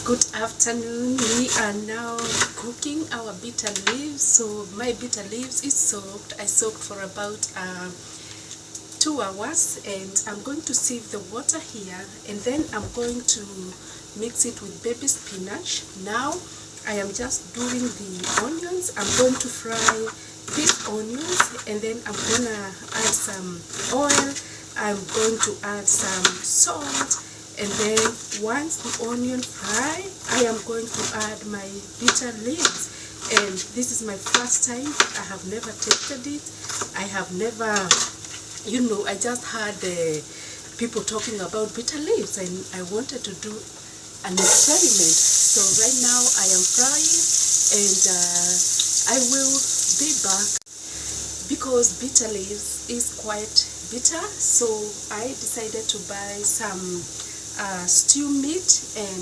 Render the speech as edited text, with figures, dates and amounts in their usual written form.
Good afternoon. We are now cooking our bitter leaves. So my bitter leaves is soaked. I soaked for about 2 hours, and I'm going to sieve the water here, and then I'm going to mix it with baby spinach. Now I am just doing the onions. I'm going to fry these onions, and then I'm gonna add some oil. I'm going to add some salt, and then once the onion fry, I am going to add my bitter leaves. And this is my first time. I have never tasted it. I have never, I just heard people talking about bitter leaves, and I wanted to do an experiment. So right now I am frying, and I will be back because bitter leaves is quite bitter. So I decided to buy some stew meat, and